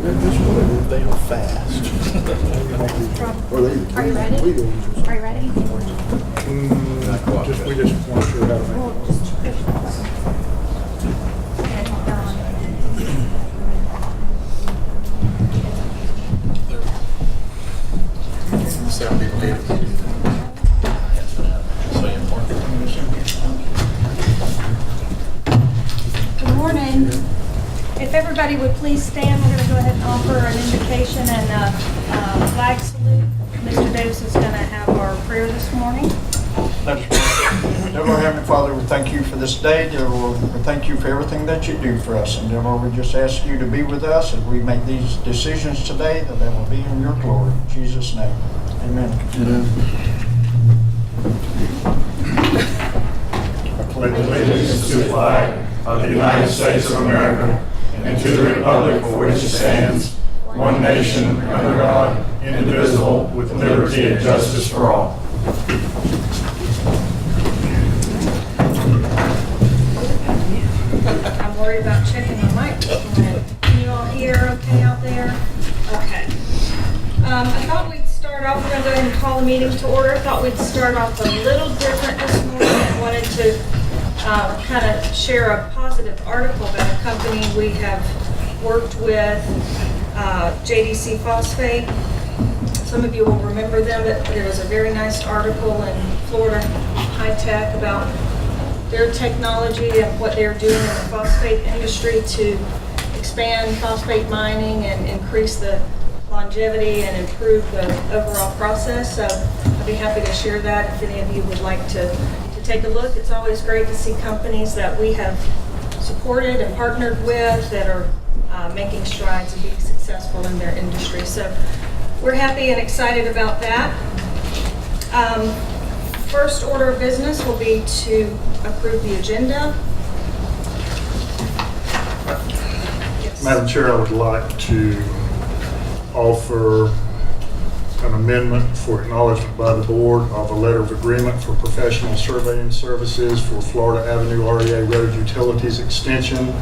They are fast. Are you ready? Are you ready? We just weren't sure how to make Well, it. just push that Some people hate it. So important. Good morning. If everybody would please stand, we're going to go ahead and offer an invocation and a flag salute. Mr. Davis is going to have our prayer this morning. Let us pray. Dear Lord Heavenly Father, we thank you for this day. Dear Lord, we thank you for everything that you do for us. And dear Lord, we just ask you to be with us as we make these decisions today, that they will be in your glory. In Jesus' name, amen. I pledge allegiance to the flag of the United States of America and to the republic for which it stands, one nation, under God, indivisible, with liberty and justice for all. I'm worried about checking the mic. Can you all hear okay out there? Okay. I thought we'd start off, we're going to go ahead and call the meeting to order. I thought we'd start off a little different this morning and wanted to kind of share a positive article about a company we have worked with, JDC Phosphate. Some of you will remember them. There was a very nice article in Florida High Tech about their technology and what they're doing in the phosphate industry to expand phosphate mining and increase the longevity and improve the overall process. So I'd be happy to share that if any of you would like to take a look. It's always great to see companies that we have supported and partnered with that are making strides and being successful in their industry. So we're happy and excited about that. First order of business will be to approve the agenda. Yes. Madam Chair, I would like to offer an amendment for acknowledgement by the board of a letter of agreement for professional surveying services for Florida Avenue REA Road Utilities Extension.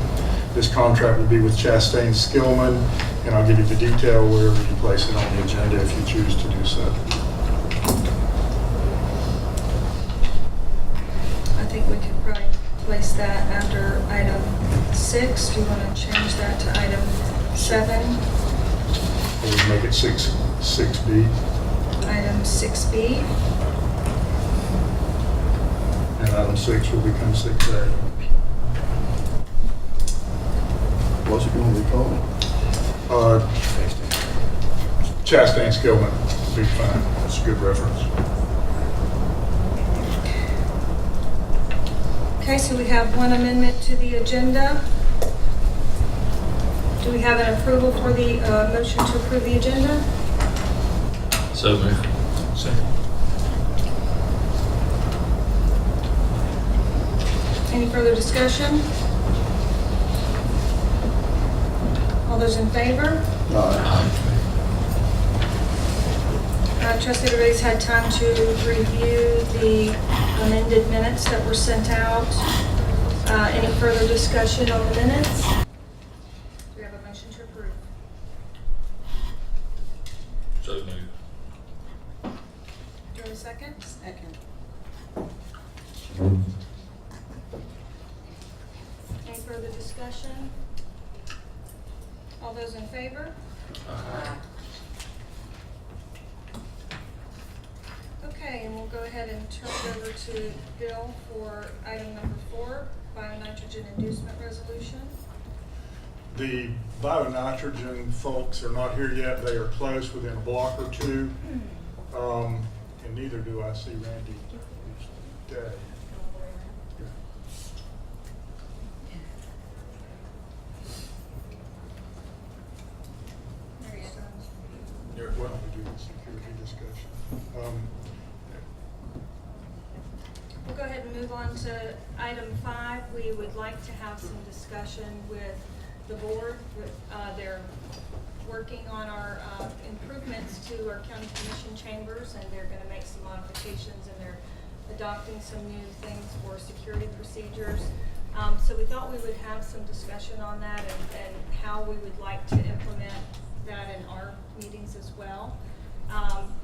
This contract will be with Chastain Skillman, and I'll give you the detail wherever you place it on the agenda if you choose to do so. I think we could probably place that under item 6. Do you want to change that to item 7? Or we make it 6B, Item 6B. and item 6 will become 6A. What's it going to be called? Chastain Skillman, be fine. That's a good reference. Okay, so we have one amendment to the agenda. Do we have an approval for the motion to approve the agenda? So moved. Second. Any further discussion? All those in favor? I trust everybody's had time to review the amended minutes that were sent out. Any further discussion on the minutes? Do we have a motion to approve? So moved. Do we have a second? Second. Any further discussion? All those in favor? Okay, and we'll go ahead and turn it over to Bill for item number 4, bionitrogen inducement resolution. The bionitrogen folks are not here yet. They are close within a block or two. And neither do I see Randy today. There he is. Well, we do the security discussion. We'll go ahead and move on to item 5. We would like to have some discussion with the board. They're working on our improvements to our county commission chambers, and they're going to make some modifications, and they're adopting some new things for security procedures. So we thought we would have some discussion on that and how we would like to implement well.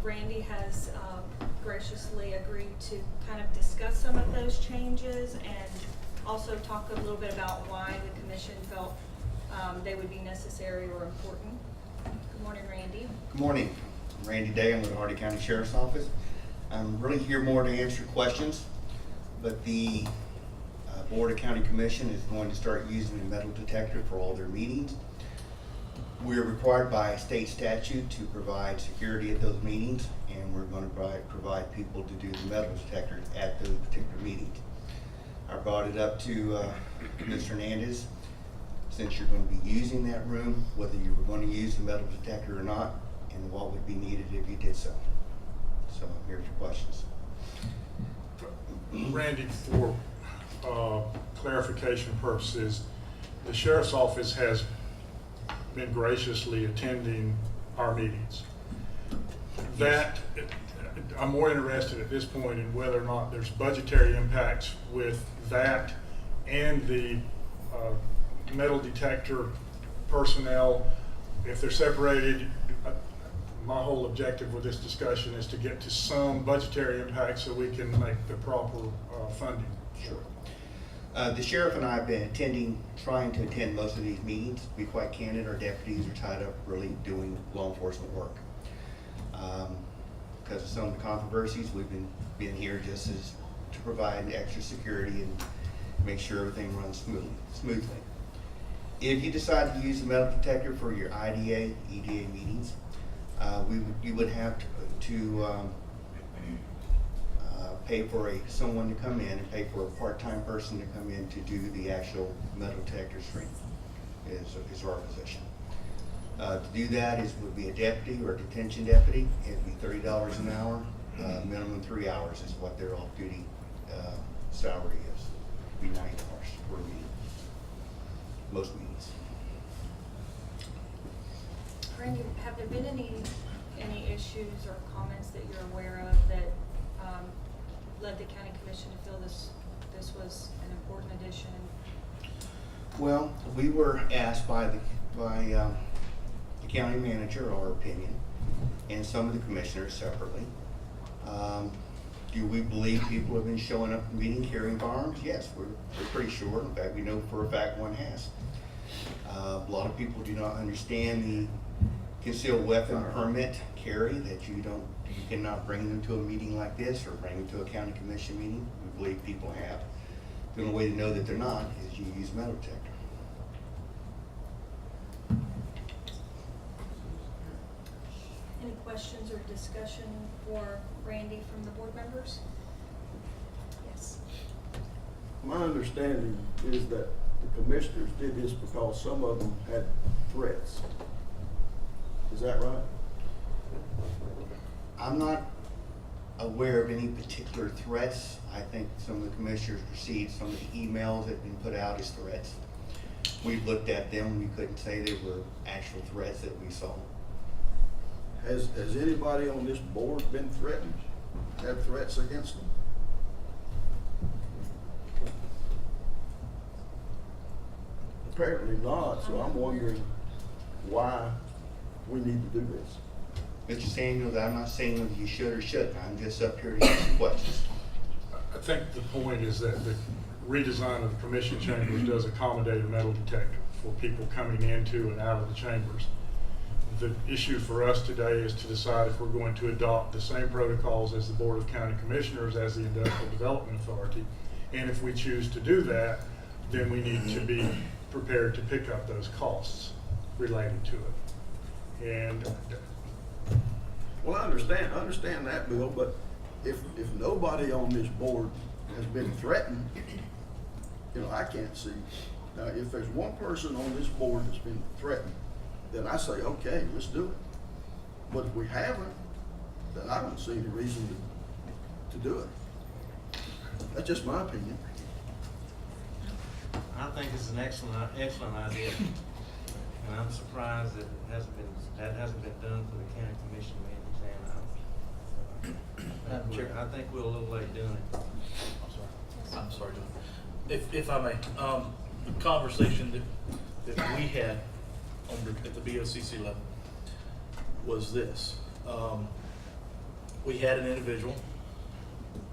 Randy has graciously agreed to kind of discuss some of those changes and also talk a little bit about why the commission felt they would be necessary or important. Good morning, Randy. Good morning. I'm Randy Day. I'm with the Hardy County Sheriff's Office. I'm really here more to answer questions, but the Board of County Commission is going to start using the metal detector for all their meetings. We're required by state statute to provide security at those meetings, and we're going to provide people to do the metal detectors at those particular meetings. I brought it up to Mr. Hernandez. Since you're going to be using that room, whether you were going to use the metal detector or not, and what would be needed if you did so. So here's your questions. Randy, for clarification purposes, the sheriff's office has been graciously attending our meetings. That, I'm more interested at this point in whether or not there's budgetary impacts with that and the metal detector personnel. If they're separated, my whole objective with this discussion is to get to some budgetary impact so we can make the proper funding. Sure. The sheriff and I have been trying to attend most of these meetings. To be quite candid, our deputies are tied up really doing law enforcement work. Because of some of the controversies, we've been here just as to provide extra security and make sure everything runs smoothly. If you decide to use the metal detector for your IDA, EDA meetings, you would have to pay for someone to come in and pay for a part-time person to come in to do the actual metal detector screen is our position. To do that would be a deputy or a detention deputy. It'd be $30 an hour. Minimum 3 hours is what their off-duty salary is. It'd be $90 per meeting. Most meetings. Randy, have there been any issues or comments that you're aware of that led the county commission to feel this was an important addition? Well, we were asked by the county manager our opinion, and some of the commissioners separately. Do we believe people have been showing up at the meeting carrying firearms? Yes, we're pretty sure. In fact, we know for a fact one has. A lot of people do not understand the concealed weapon permit carry, that you cannot bring them to a meeting like this or bring them to a county commission meeting. We believe people have. The only way to know that they're not is you use a metal detector. Any questions or discussion for Randy from the board members? Yes. My understanding is that the commissioners did this because some of them had threats. Is that right? I'm not aware of any particular threats. I think some of the commissioners received some of the emails that have been put out as threats. We've looked at them. We couldn't say they were actual threats that we saw. Has anybody on this board been threatened? Had threats against them? Apparently not, so I'm wondering why we need to do this. Mr. Samuels, I'm not saying whether you should or shouldn't. I'm just up here to answer questions. I think the point is that the redesign of the commission chambers does accommodate a metal detector for people coming into and out of the chambers. The issue for us today is to decide if we're going to adopt the same protocols as the Board of County Commissioners as the Industrial Development Authority. And if we choose to do that, then we need to be prepared to pick up those costs related to it. And Well, I understand that, Bill, but if nobody on this board has been threatened, I can't see. Now, if there's one person on this board that's been threatened, then I say, okay, let's do it. But if we haven't, then I don't see any reason to do it. That's just my opinion. I think it's an excellent idea, and I'm surprised that that hasn't been done for the county commission meetings. Madam Chair. I think we're a little late doing it. I'm sorry, John. If I may, the conversation that we had at the BOCC level, was this. We had an individual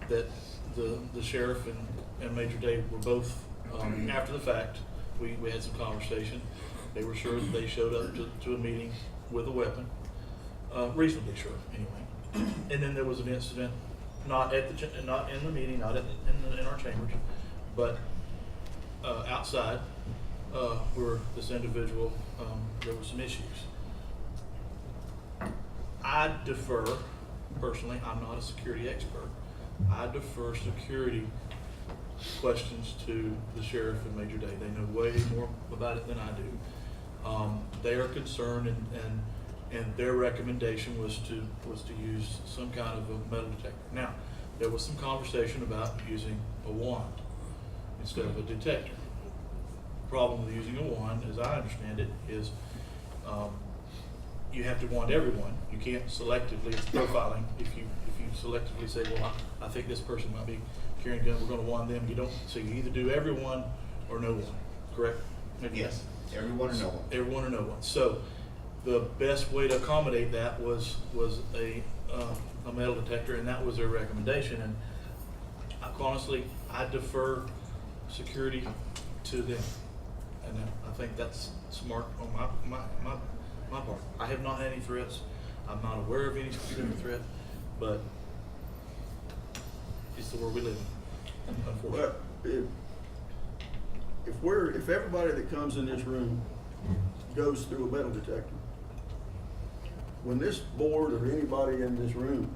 that the sheriff and Major Dave were both, after the fact, we had some conversation. They were sure that they showed up to a meeting with a weapon, reasonably sure anyway. And then there was an incident, not in the meeting, not in our chambers, but outside, where this individual, there were some issues. I defer, personally, I'm not a security expert. I defer security questions to the sheriff and Major Day. They know way more about it than I do. They are concerned, and their recommendation was to use some kind of a metal detector. Now, there was some conversation about using a wand instead of a detector. The problem with using a wand, as I understand it, is you have to wand everyone. You can't selectively, it's profiling. If you selectively say, well, I think this person might be carrying a gun, we're going to wand them. You don't. So you either do everyone or no one. Correct? Maybe Yes, everyone or no one. Everyone or no one. So the best way to accommodate that was a metal detector, and that was their recommendation. And honestly, I defer security to them, and I think that's smart on my part. I have not had any threats. I'm not aware of any security threat, but it's the world we live in, unfortunately. But if everybody that comes in this room goes through a metal detector, when this board or anybody in this room,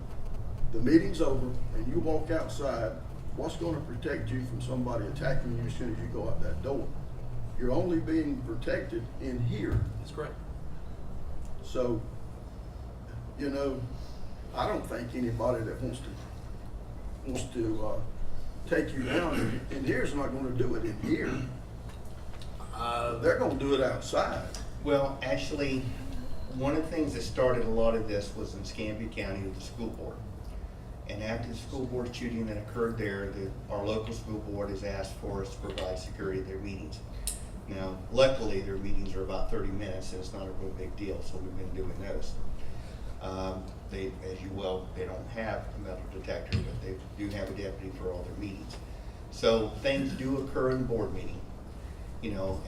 the meeting's over and you walk outside, what's gonna protect you from somebody attacking you as soon as you go out that door? You're only being protected in here. That's correct. So, you know, I don't think anybody that wants to take you down in here is not gonna do it in here. They're gonna do it outside. Well, actually, one of the things that started a lot of this was in Escambia County with the school board. And after the school board shooting that occurred there, our local school board has asked for us to provide security at their meetings. Now, luckily, their meetings are about 30 minutes, and it's not a real big deal, so we've been doing those. They don't have a metal detector, but they do have a deputy for all their meetings. So things do occur in the board meeting. You know,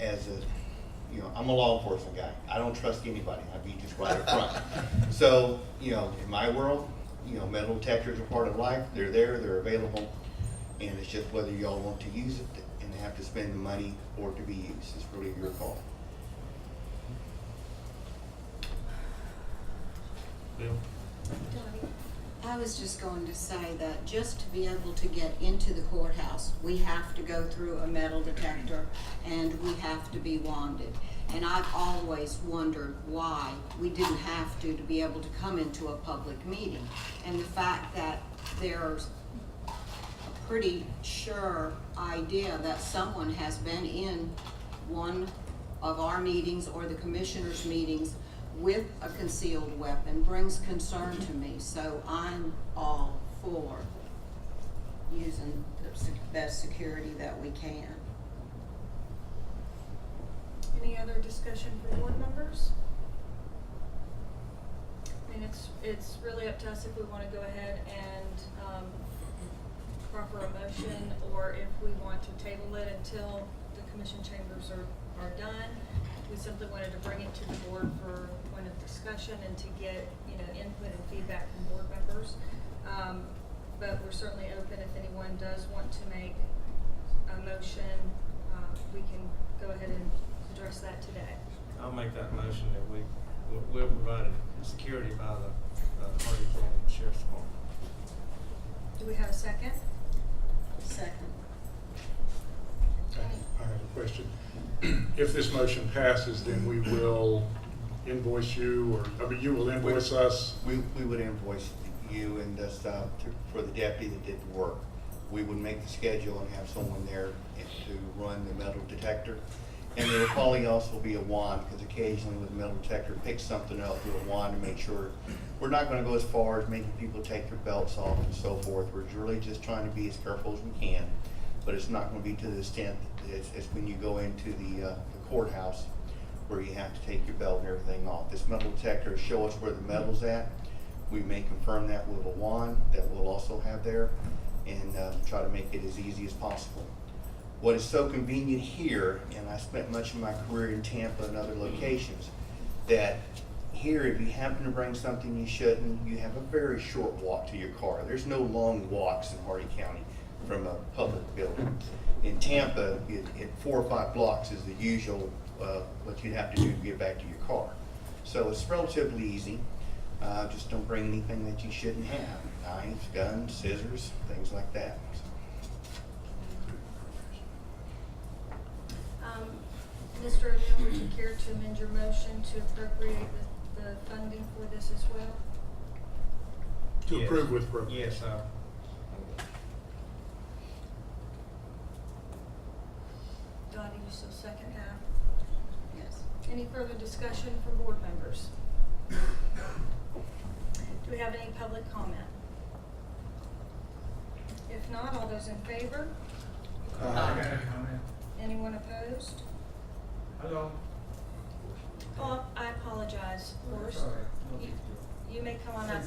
I'm a law enforcement guy. I don't trust anybody. I'd be just right up front. So, you know, in my world, you know, metal detectors are part of life. They're there, they're available, and it's just whether y'all want to use it and have to spend the money for it to be used. It's really your call. Bill? I was just going to say that just to be able to get into the courthouse, we have to go through a metal detector and we have to be wanded. And I've always wondered why we didn't have to be able to come into a public meeting. And the fact that there's a pretty sure idea that someone has been in one of our meetings or the commissioners' meetings with a concealed weapon brings concern to me, so I'm all for using the best security that we can. Any other discussion for board members? I mean, it's really up to us if we want to go ahead and proffer a motion, or if we want to table it until the commission chambers are done. We simply wanted to bring it to the board for point of discussion and to get, you know, input and feedback from board members. But we're certainly open if anyone does want to make a motion, we can go ahead and address that today. I'll make that motion that we'll provide security by the Hardy County Sheriff's Department. Do we have a second? Second. I have a question. If this motion passes, then we will invoice you, or you will invoice us? We would invoice you and just for the deputy that did the work. We would make the schedule and have someone there to run the metal detector. And there will probably also be a wand, because occasionally with a metal detector, pick something up with a wand to make sure. We're not going to go as far as making people take their belts off and so forth. We're really just trying to be as careful as we can, but it's not going to be to the extent as when you go into the courthouse, where you have to take your belt and everything off. This metal detector will show us where the metal's at. We may confirm that with a wand that we'll also have there, and try to make it as easy as possible. What is so convenient here, and I spent much of my career in Tampa and other locations, that here if you happen to bring something you shouldn't, you have a very short walk to your car. There's no long walks in Hardee County from a public building. In Tampa, 4 or 5 blocks is the usual what you'd have to do to get back to your car. So it's relatively easy. Just don't bring anything that you shouldn't have. Knives, guns, scissors, things like that. Mr. O'Neill, would you care to amend your motion to appropriate the funding for this as well? To Yes. approve with appropriate. Yes, Dottie, you still second that? Yes. Any further discussion from board members? Do we have any public comment? If not, all those in favor? Anyone opposed? Hello. Oh, I apologize, Forrest. You may come on up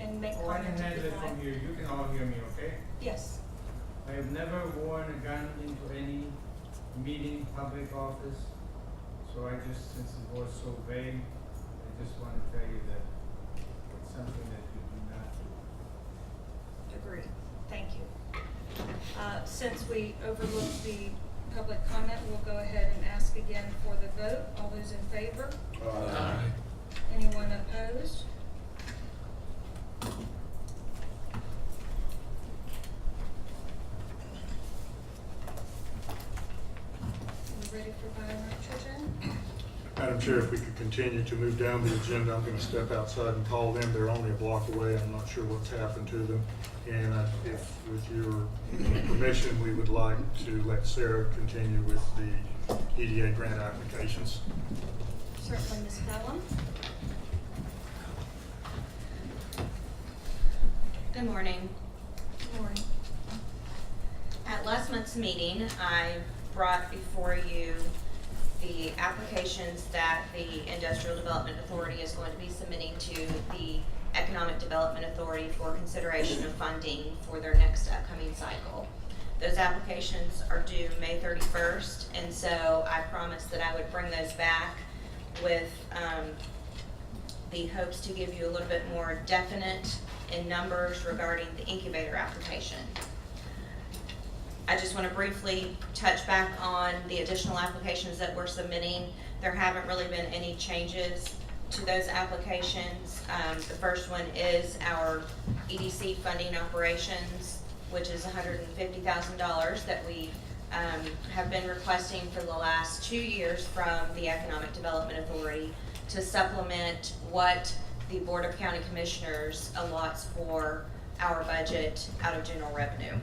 and make Oh, I can comment if handle you'd it from like. here. You can all hear me, okay? Yes. I have never worn a gun into any meeting, public office. So I just, since it was so vague, I just want to tell you that it's something that you do not do. Agreed. Thank you. Since we overlooked the public comment, we'll go ahead and ask again for the vote. All those in favor? Anyone opposed? We ready for bionitrogen? Madam Chair, if we could continue to move down the agenda, I'm gonna step outside and call them. They're only a block away. I'm not sure what's happened to them. And if, with your permission, we would like to let Sarah continue with the EDA grant applications. Certainly, Ms. Bellum. Good morning. Good morning. At last month's meeting, I brought before you the applications that the Industrial Development Authority is going to be submitting to the Economic Development Authority for consideration of funding for their next upcoming cycle. Those applications are due May 31st, and so I promised that I would bring those back with the hopes to give you a little bit more definite in numbers regarding the incubator application. I just want to briefly touch back on the additional applications that we're submitting. There haven't really been any changes to those applications. The first one is our EDC funding operations, which is $150,000 that we have been requesting for the last 2 years from the Economic Development Authority to supplement what the Board of County Commissioners allots for our budget out of general revenue.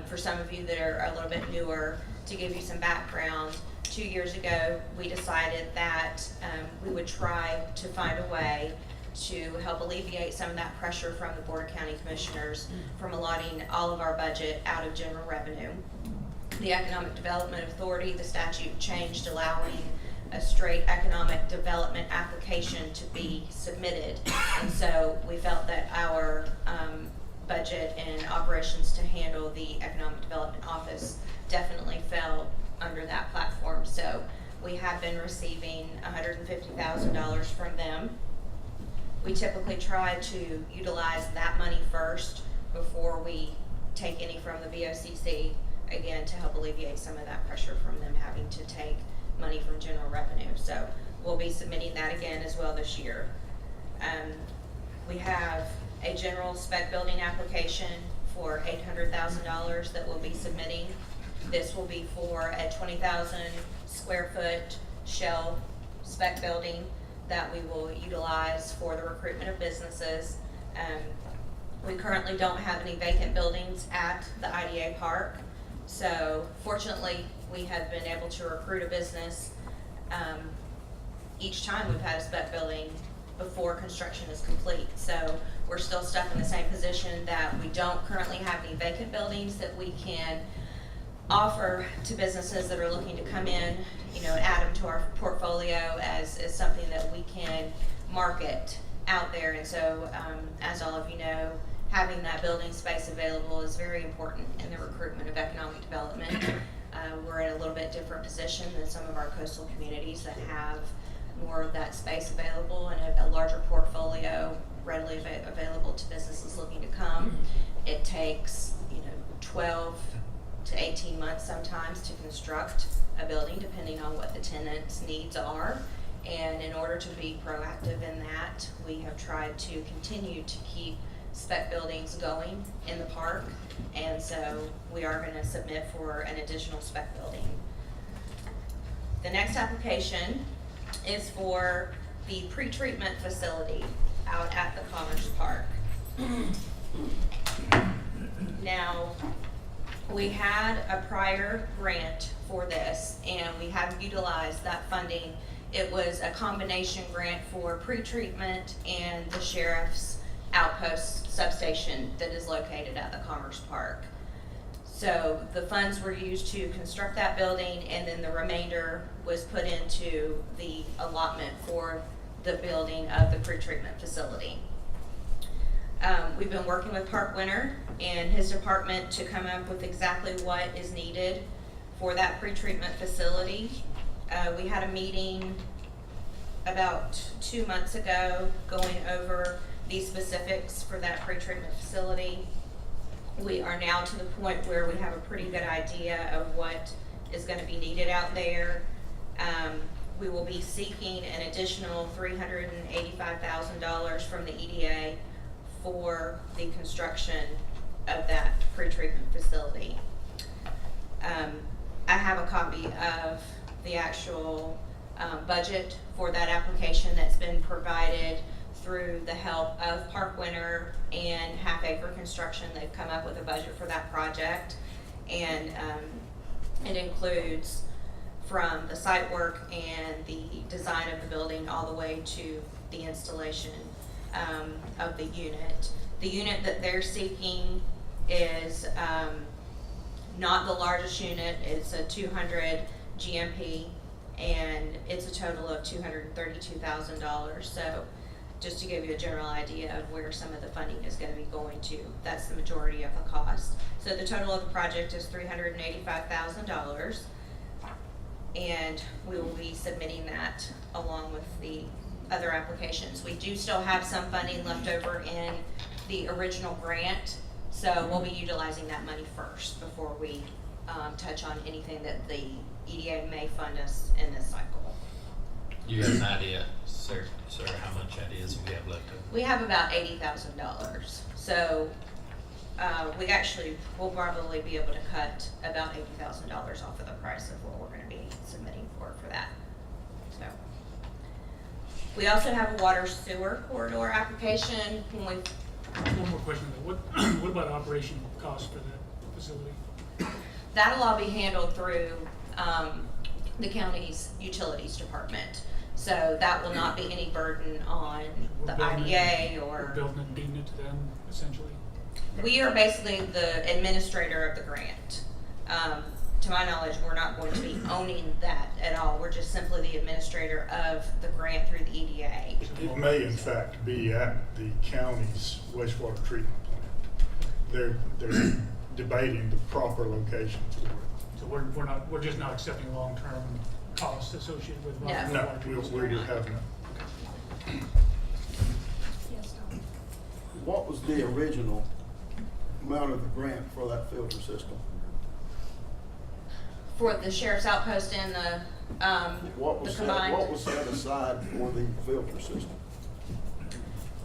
For some of you that are a little bit newer, to give you some background, 2 years ago, we decided that we would try to find a way to help alleviate some of that pressure from the Board of County Commissioners from allotting all of our budget out of general revenue. The Economic Development Authority, the statute changed, allowing a straight economic development application to be submitted. And so we felt that our budget and operations to handle the Economic Development Office definitely fell under that platform. So we have been receiving $150,000 from them. We typically try to utilize that money first before we take any from the VOCC, again, to help alleviate some of that pressure from them having to take money from general revenue. So we'll be submitting that again as well this year. We have a general spec building application for $800,000 that we'll be submitting. This will be for a 20,000 square foot shell spec building that we will utilize for the recruitment of businesses. We currently don't have any vacant buildings at the IDA park. So fortunately, we have been able to recruit a business each time we've had a spec building before construction is complete. So we're still stuck in the same position that we don't currently have any vacant buildings that we can offer to businesses that are looking to come in, you know, add them to our portfolio as something that we can market out there. And so, as all of you know, having that building space available is very important in the recruitment of economic development. We're in a little bit different position than some of our coastal communities that have more of that space available and a larger portfolio readily available to businesses looking to come. It takes, you know, 12 to 18 months sometimes to construct a building, depending on what the tenant's needs are. And in order to be proactive in that, we have tried to continue to keep spec buildings going in the park. And so we are going to submit for an additional spec building. The next application is for the pretreatment facility out at the Commerce Park. Now, we had a prior grant for this, and we have utilized that funding. It was a combination grant for pretreatment and the sheriff's outpost substation that is located at the Commerce Park. So the funds were used to construct that building, and then the remainder was put into the allotment for the building of the pretreatment facility. We've been working with Park Winter and his department to come up with exactly what is needed for that pretreatment facility. We had a meeting about 2 months ago going over the specifics for that pretreatment facility. We are now to the point where we have a pretty good idea of what is going to be needed out there. We will be seeking an additional $385,000 from the EDA for the construction of that pretreatment facility. I have a copy of the actual budget for that application that's been provided through the help of Park Winter and Half Acre Construction. They've come up with a budget for that project, and it includes from the site work and the design of the building all the way to the installation of the unit. The unit that they're seeking is not the largest unit. It's a 200 GMP, and it's a total of $232,000. So just to give you a general idea of where some of the funding is going to be going to, that's the majority of the cost. So the total of the project is $385,000, and we will be submitting that along with the other applications. We do still have some funding left over in the original grant, so we'll be utilizing that money first before we touch on anything that the EDA may fund us in this cycle. You have an idea, sir, how much ideas we have left over? We have about $80,000. So we actually will probably be able to cut about $80,000 off of the price of what we're going to be submitting for that. So we also have a water sewer corridor application. One more question though. What about operation costs for that facility? That'll all be handled through the county's utilities department. So that will not be any burden on the IDA or. We're building and deeding it to them, essentially. We are basically the administrator of the grant. To my knowledge, we're not going to be owning that at all. We're just simply the administrator of the grant through the EDA. It may in fact be at the county's wastewater treatment plant. They're debating the proper location for it. So we're just not accepting long-term costs associated with No. water. No, we're having it. Yes, Tom. What was the original amount of the grant for that filter system? For the sheriff's outpost and the What combined. was set aside for the filter system?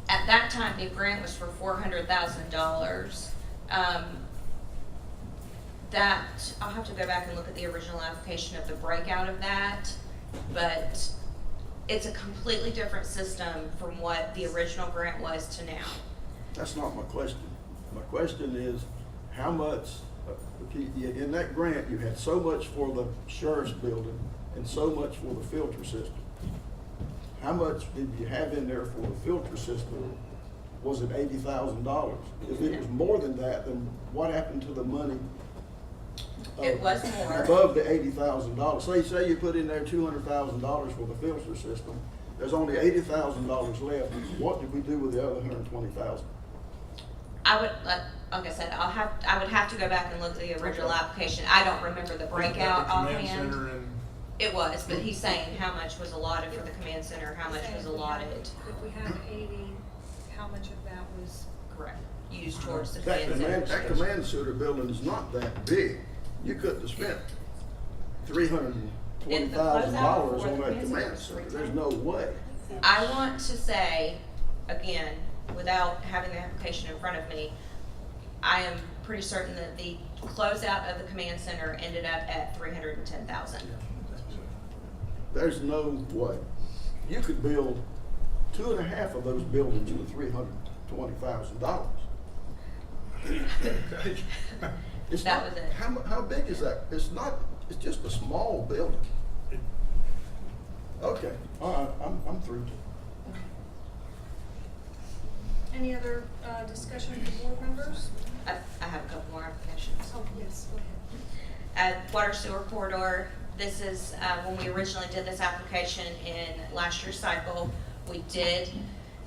At that time, the grant was for $400,000. That, I'll have to go back and look at the original application of the breakout of that, but it's a completely different system from what the original grant was to now. That's not my question. My question is, how much, in that grant, you had so much for the sheriff's building and so much for the filter system. How much did you have in there for the filter system? Was it $80,000? If it was more than that, then what happened to the money It was more. Above the $80,000. Say you put in there $200,000 for the filter system. There's only $80,000 left. What did we do with the other $120,000? I would, like I said, I would have to go back and look at the original application. I don't remember the breakout offhand. It was, but he's saying how much was allotted for the command center, how much was allotted, If we have 80, how much of that was? correct, used towards the That command that center. command center building is not that big. You couldn't have spent $320,000 on that command center. There's no way. I want to say, again, without having the application in front of me, I am pretty certain that the closeout of the command center ended up at $310,000. There's no way. You could build 2.5 of those buildings with $320,000. It's That not, was it. how big is that? It's not, it's just a small building. Okay, all right, I'm through. Any other discussion from board members? I have a couple more applications. Oh, yes, go ahead. Water sewer corridor, this is, when we originally did this application in last year's cycle, we did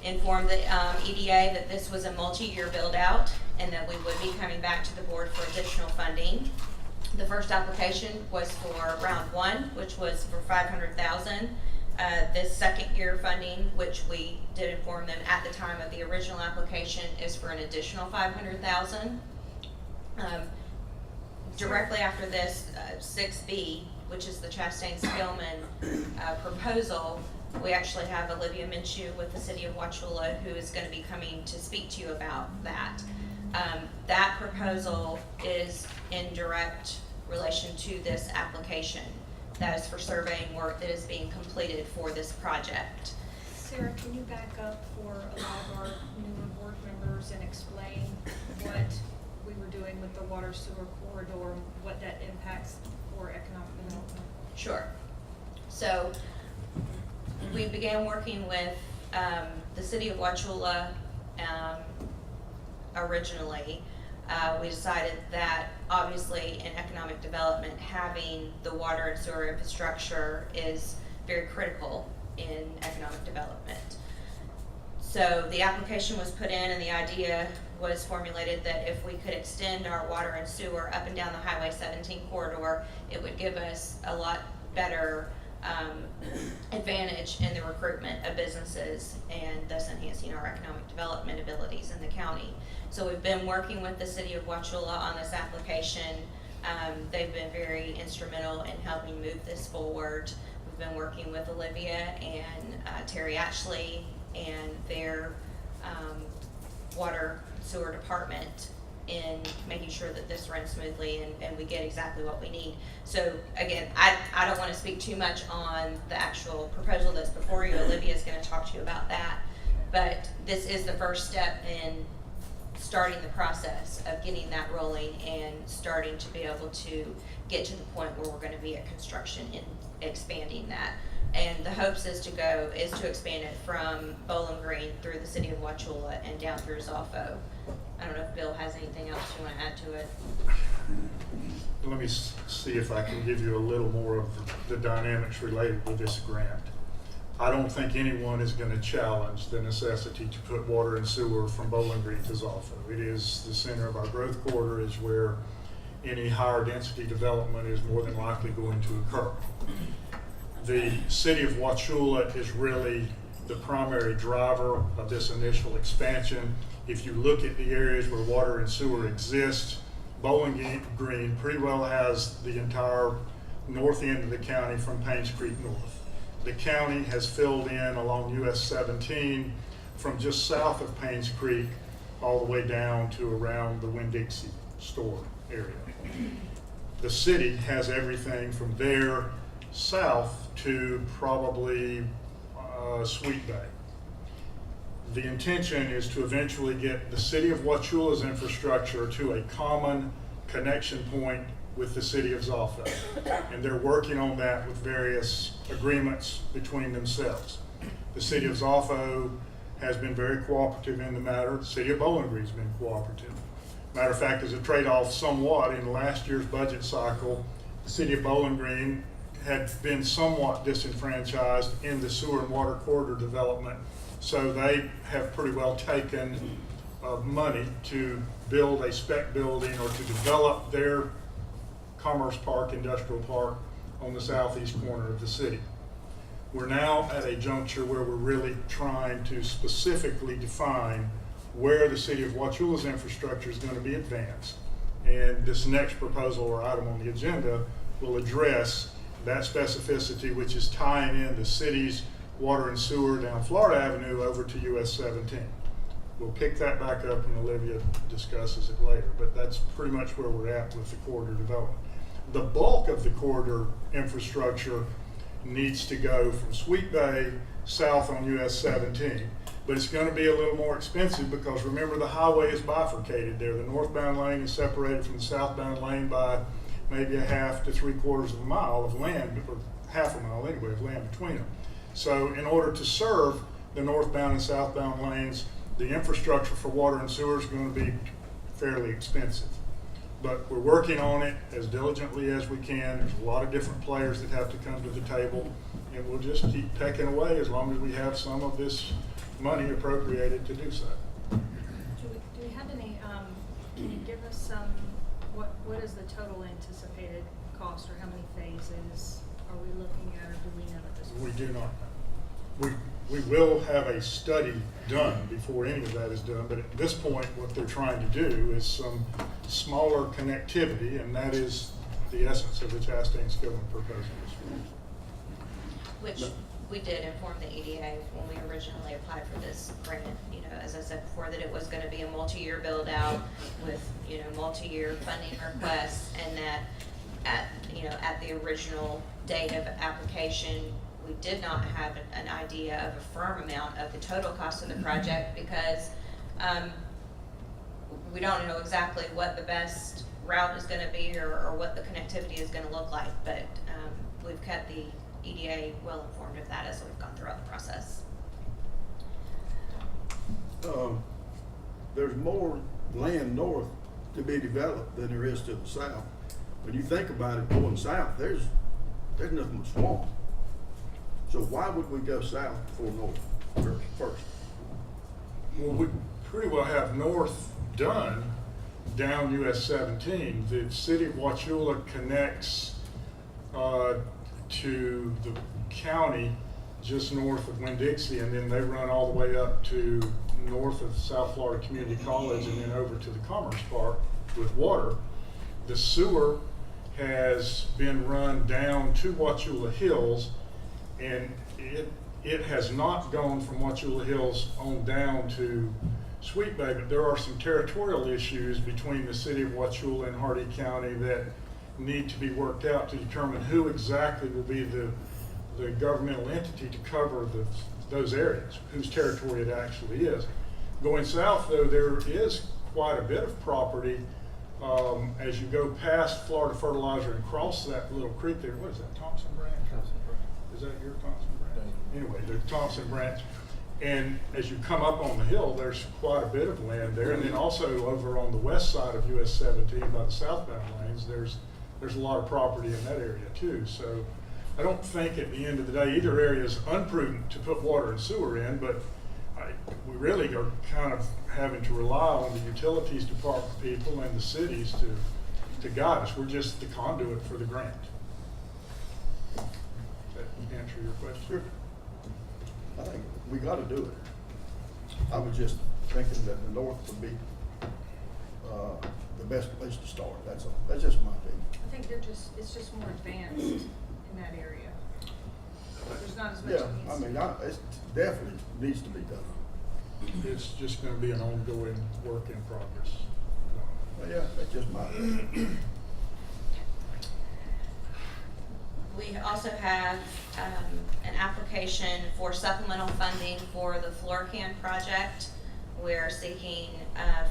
inform the EDA that this was a multi-year build out and that we would be coming back to the board for additional funding. The first application was for round one, which was for $500,000. This second year funding, which we did inform them at the time of the original application, is for an additional $500,000. Directly after this, 6B, which is the Chastain-Spillman proposal, we actually have Olivia Minshew with the City of Wauchula who is going to be coming to speak to you about that. That proposal is in direct relation to this application. That is for surveying work that is being completed for this project. Sarah, can you back up for a lot of our newer board members and explain what we were doing with the water sewer corridor, and what that impacts for economic development? Sure. So we began working with the City of Wauchula originally. We decided that obviously in economic development, having the water and sewer infrastructure is very critical in economic development. So the application was put in and the idea was formulated that if we could extend our water and sewer up and down the Highway 17 corridor, it would give us a lot better advantage in the recruitment of businesses and thus enhancing our economic development abilities in the county. So we've been working with the City of Wauchula on this application. They've been very instrumental in helping move this forward. We've been working with Olivia and Terry Ashley and their water sewer department in making sure that this runs smoothly and we get exactly what we need. So again, I don't want to speak too much on the actual proposal that's before you. Olivia's going to talk to you about that. But this is the first step in starting the process of getting that rolling and starting to be able to get to the point where we're going to be at construction and expanding that. And the hopes is to expand it from Bowling Green through the City of Wauchula and down through Zolfo. I don't know if Bill has anything else you want to add to it. Let me see if I can give you a little more of the dynamics related with this grant. I don't think anyone is going to challenge the necessity to put water and sewer from Bowling Green to Zolfo. It is the center of our growth corridor, is where any higher density development is more than likely going to occur. The City of Wauchula is really the primary driver of this initial expansion. If you look at the areas where water and sewer exist, Bowling Green pretty well has the entire north end of the county from Paynes Creek north. The county has filled in along US 17 from just south of Paynes Creek all the way down to around the Winn-Dixie store area. The city has everything from there south to probably Sweet Bay. The intention is to eventually get the City of Wauchula's infrastructure to a common connection point with the City of Zolfo. And they're working on that with various agreements between themselves. The City of Zolfo has been very cooperative in the matter. The City of Bowling Green's been cooperative. Matter of fact, as a trade-off somewhat, in last year's budget cycle, the city of Bowling Green had been somewhat disenfranchised in the sewer and water corridor development. So they have pretty well taken money to build a spec building or to develop their Commerce Park, Industrial Park on the southeast corner of the city. We're now at a juncture where we're really trying to specifically define where the city of Wauchula's infrastructure is going to be advanced. And this next proposal or item on the agenda will address that specificity, which is tying in the city's water and sewer down Florida Avenue over to US 17. We'll pick that back up and Olivia discusses it later, but that's pretty much where we're at with the corridor development. The bulk of the corridor infrastructure needs to go from Sweet Bay south on US 17, but it's going to be a little more expensive because remember the highway is bifurcated there. The northbound lane is separated from the southbound lane by maybe a half to 3/4 of a mile of land, or half a mile anyway, of land between them. So in order to serve the northbound and southbound lanes, the infrastructure for water and sewer is going to be fairly expensive. But we're working on it as diligently as we can. There's a lot of different players that have to come to the table, and we'll just keep pecking away as long as we have some of this money appropriated to do so. Do we have any, can you give us some, what is the total anticipated cost, or how many phases are we looking at, or do we know at this point? We do not know. We will have a study done before any of that is done, but at this point, what they're trying to do is some smaller connectivity, and that is the essence of the Chastain Skilling proposal. Which we did inform the EDA when we originally applied for this grant, you know, as I said before, that it was gonna be a multi-year build out with, you know, multi-year funding requests, and that at the original date of application, we did not have an idea of a firm amount of the total cost of the project because we don't know exactly what the best route is going to be or what the connectivity is going to look like, but we've kept the EDA well informed of that as we've gone throughout the process. There's more land north to be developed than there is to the south. When you think about it, going south, there's nothing but swamp. So why would we go south before north first? Well, we pretty well have north done down US 17. The city of Wauchula connects to the county just north of Winn-Dixie, and then they run all the way up to north of South Florida Community College and then over to the Commerce Park with water. The sewer has been run down to Wauchula Hills, and it has not gone from Wauchula Hills on down to Sweet Bay, but there are some territorial issues between the city of Wauchula and Hardee County that need to be worked out to determine who exactly will be the governmental entity to cover those areas, whose territory it actually is. Going south, though, there is quite a bit of property as you go past Florida Fertilizer and cross that little creek there. What is that, Thompson Branch? Is that your Thompson Branch? Anyway, there's Thompson Branch. And as you come up on the hill, there's quite a bit of land there. And then also over on the west side of US 17 by the southbound lanes, there's a lot of property in that area too. So I don't think at the end of the day, either area is unprudent to put water and sewer in, but we really are kind of having to rely on the utilities department people and the cities to guide us. We're just the conduit for the grant. Does that answer your question? Sure. I think we got to do it. I was just thinking that the north would be the best place to start. That's all. That's just my opinion. I think it's just more advanced in that area. There's not as much. Yeah, I mean, it definitely needs to be done. It's just going to be an ongoing work in progress. Well, yeah, that's just my opinion. We also have an application for supplemental funding for the FloorCan project. We're seeking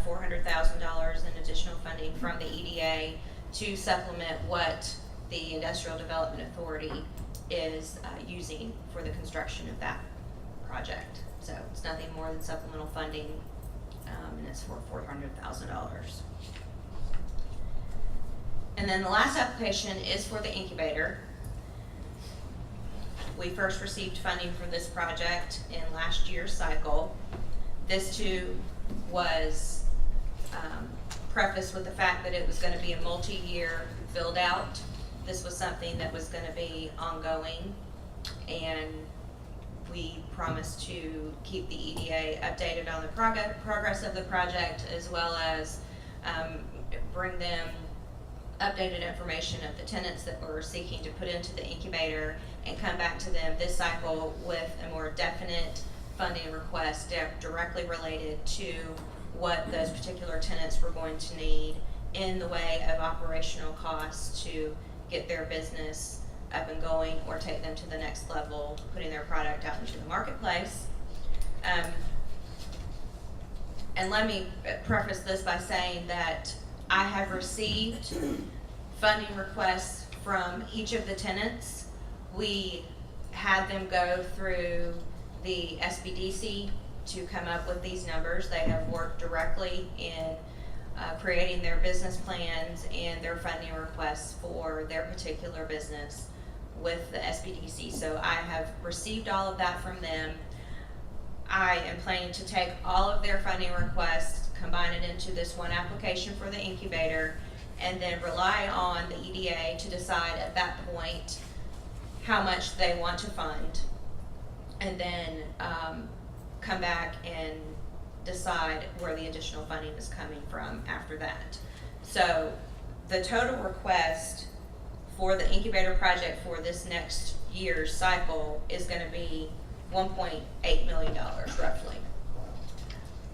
$400,000 in additional funding from the EDA to supplement what the Industrial Development Authority is using for the construction of that project. So it's nothing more than supplemental funding and it's for $400,000. And then the last application is for the incubator. We first received funding for this project in last year's cycle. This too was prefaced with the fact that it was going to be a multi-year build out. This was something that was going to be ongoing, and we promised to keep the EDA updated on the progress of the project, as well as bring them updated information of the tenants that we're seeking to put into the incubator, and come back to them this cycle with a more definite funding request directly related to what those particular tenants were going to need in the way of operational costs to get their business up and going or take them to the next level, putting their product out into the marketplace. And let me preface this by saying that I have received funding requests from each of the tenants. We had them go through the SBDC to come up with these numbers. They have worked directly in creating their business plans and their funding requests for their particular business with the SBDC. So I have received all of that from them. I am planning to take all of their funding requests, combine it into this one application for the incubator, and then rely on the EDA to decide at that point how much they want to fund, and then come back and decide where the additional funding is coming from after that. So the total request for the incubator project for this next year's cycle is going to be $1.8 million roughly.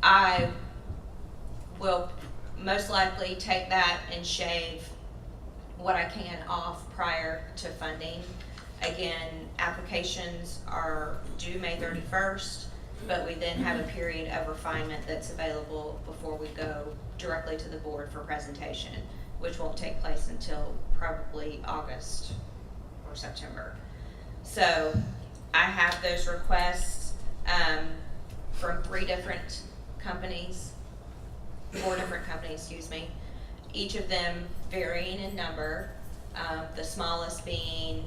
I will most likely take that and shave what I can off prior to funding. Again, applications are due May 31st, but we then have a period of refinement that's available before we go directly to the board for presentation, which won't take place until probably August or September. So I have those requests from 4 different companies, excuse me, each of them varying in number, the smallest being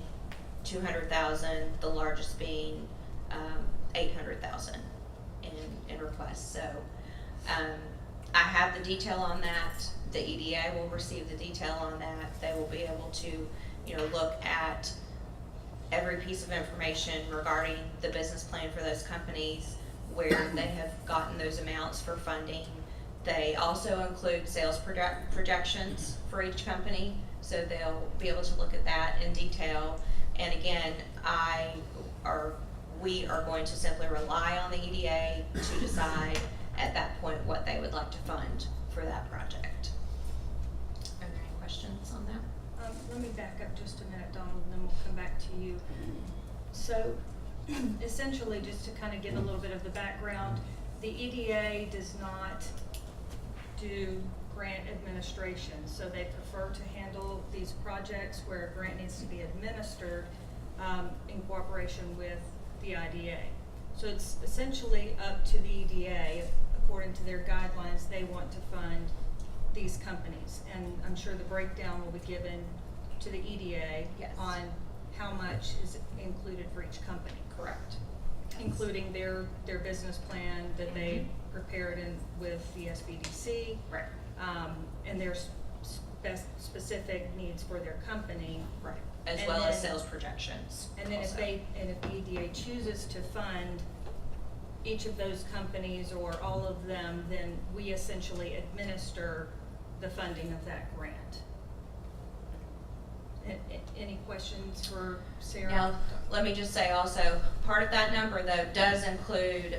200,000, the largest being 800,000 in requests. So I have the detail on that. The EDA will receive the detail on that. They will be able to, look at every piece of information regarding the business plan for those companies, where they have gotten those amounts for funding. They also include sales projections for each company, so they'll be able to look at that in detail. And again, we are going to simply rely on the EDA to decide at that point what they would like to fund for that project. Are there any questions on that? Let me back up just a minute, Donald, and then we'll come back to you. So essentially, just to kind of give a little bit of the background, the EDA does not do grant administration, so they prefer to handle these projects where a grant needs to be administered in cooperation with the IDA. So it's essentially up to the EDA, according to their guidelines, they want to fund these companies. And I'm sure the breakdown will be given to the EDA on how much is included for each company. Correct. Including their business plan that they prepared with the SBDC. Right. And their specific needs for their company. Right. As well as sales projections. And then also. if the EDA chooses to fund each of those companies or all of them, then we essentially administer the funding of that grant. Any questions for Sarah? Now, let me just say also, part of that number though does include,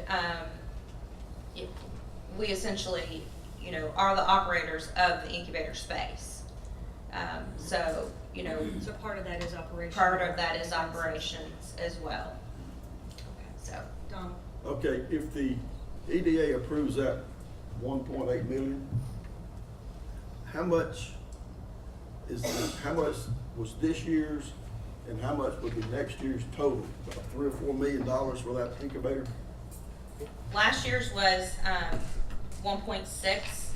we essentially, are the operators of the incubator space. So part of that is operations. Part of that is operations as well. Okay, so. Donald? Okay, if the EDA approves that 1.8 million, how much was this year's and how much would be next year's total? About $3 or $4 million for that incubator? Last year's was 1.6.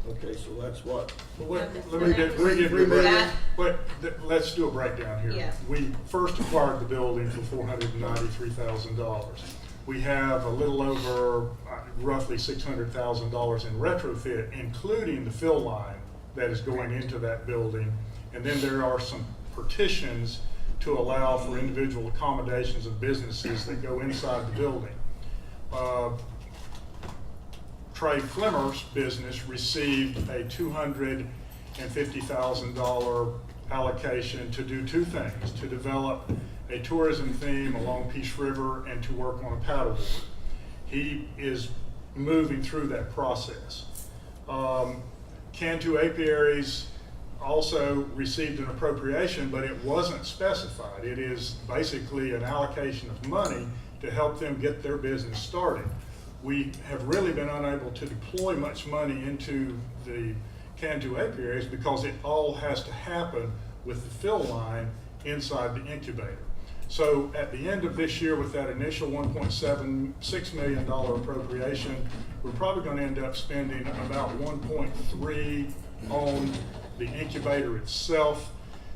Okay, so that's what? Well, Yeah, let me get, we get, 3 million? That- let's do a breakdown here. Yeah. We first acquired the building for $493,000. We have a little over roughly $600,000 in retrofit, including the fill line that is going into that building. And then there are some partitions to allow for individual accommodations of businesses that go inside the building. Trey Flimmer's business received a $250,000 allocation to do two things: to develop a tourism theme along Peace River and to work on a paddleboard. He is moving through that process. Cantu Apiaries also received an appropriation, but it wasn't specified. It is basically an allocation of money to help them get their business started. We have really been unable to deploy much money into the Cantu Apiaries because it all has to happen with the fill line inside the incubator. So at the end of this year, with that initial $1.76 million appropriation, we're probably going to end up spending about 1.3 on the incubator itself,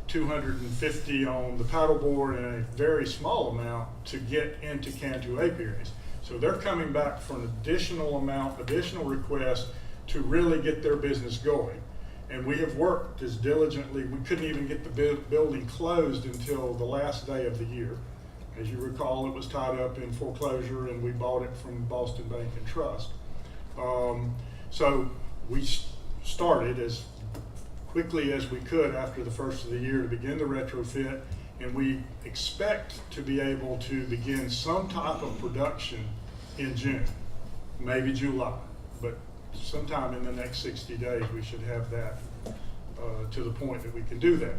250 on the paddleboard, and a very small amount to get into Cantu Apiaries. So they're coming back for an additional amount, additional request to really get their business going. And we have worked as diligently. We couldn't even get the building closed until the last day of the year. As you recall, it was tied up in foreclosure, and we bought it from Boston Bank and Trust. So we started as quickly as we could after the first of the year to begin the retrofit, and we expect to be able to begin some type of production in June, maybe July, but sometime in the next 60 days we should have that to the point that we can do that.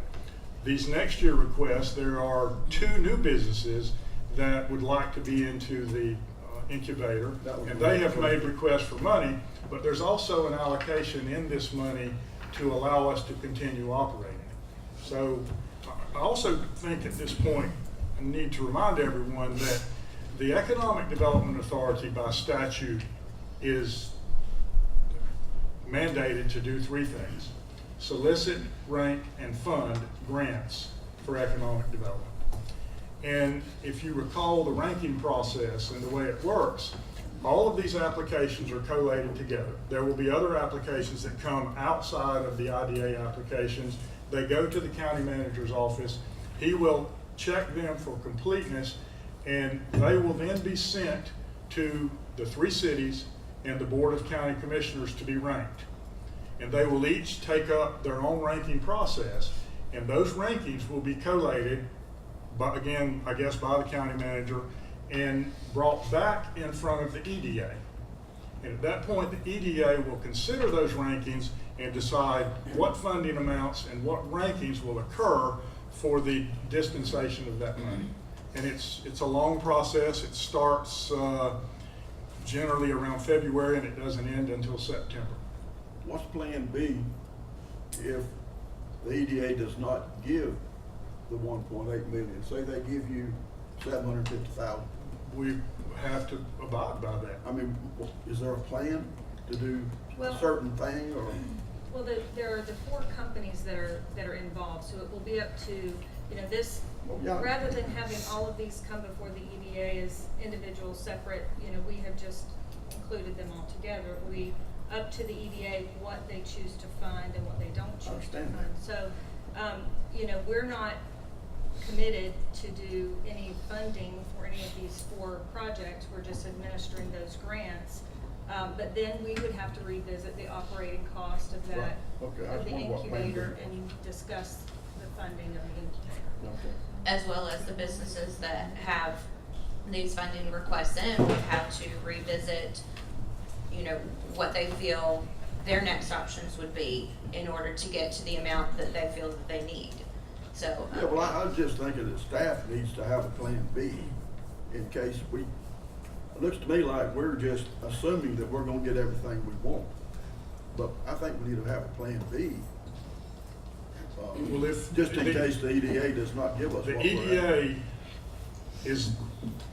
These next year requests, there are 2 new businesses that would like to be into the incubator, and they have made requests for money, but there's also an allocation in this money to allow us to continue operating. So I also think at this point I need to remind everyone that the Economic Development Authority by statute is mandated to do 3 things: solicit, rank, and fund grants for economic development. And if you recall the ranking process and the way it works, all of these applications are collated together. There will be other applications that come outside of the IDA applications. They go to the county manager's office. He will check them for completeness, and they will then be sent to the 3 cities and the Board of County Commissioners to be ranked. And they will each take up their own ranking process, and those rankings will be collated by, again, I guess by the county manager, and brought back in front of the EDA. And at that point, the EDA will consider those rankings and decide what funding amounts and what rankings will occur for the dispensation of that money. And it's a long process. It starts generally around February, and it doesn't end until September. What's Plan B if the EDA does not give the 1.8 million? Say they give you 750,000. We have to abide by that. I mean, is there a plan to do a Well- certain thing, or? Well, there are the 4 companies that are involved, so it will be up to, this, Yeah. rather than having all of these come before the EDA as individual, separate, we have just included them all together. It will be up to the EDA what they choose to fund and what they don't choose to Understand fund. So, we're not committed to do any funding for any of these 4 projects. We're just administering those grants. But then we would have to revisit the operating cost of that, Right. Okay, I of just the wondered what plan incubator, B. and discuss the funding of the incubator. Okay. As well as the businesses that have these funding requests in would have to revisit, what they feel their next options would be in order to get to the amount that they feel that they need. So. Yeah, well, I was just thinking that staff needs to have a Plan B in case it looks to me like we're just assuming that we're gonna get everything we want. But I think we need to have a Plan B. Well, if Just in the- case the EDA does not give us The what we're at. EDA is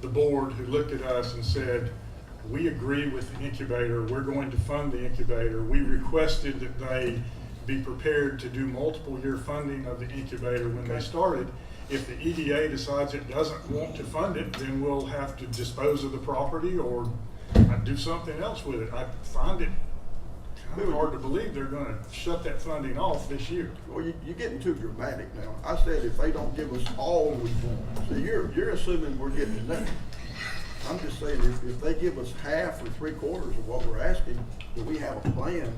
the board who looked at us and said, we agree with the incubator, we're going to fund the incubator. We requested that they be prepared to do multiple year funding of the incubator when they started. If the EDA decides it doesn't want to fund it, then we'll have to dispose of the property or do something else with it. I find it kind of hard to believe they're gonna shut that funding off this year. Well, you're getting too dramatic now. I said if they don't give us all we want, so you're assuming we're getting nothing. I'm just saying if they give us half or 3/4 of what we're asking, that we have a plan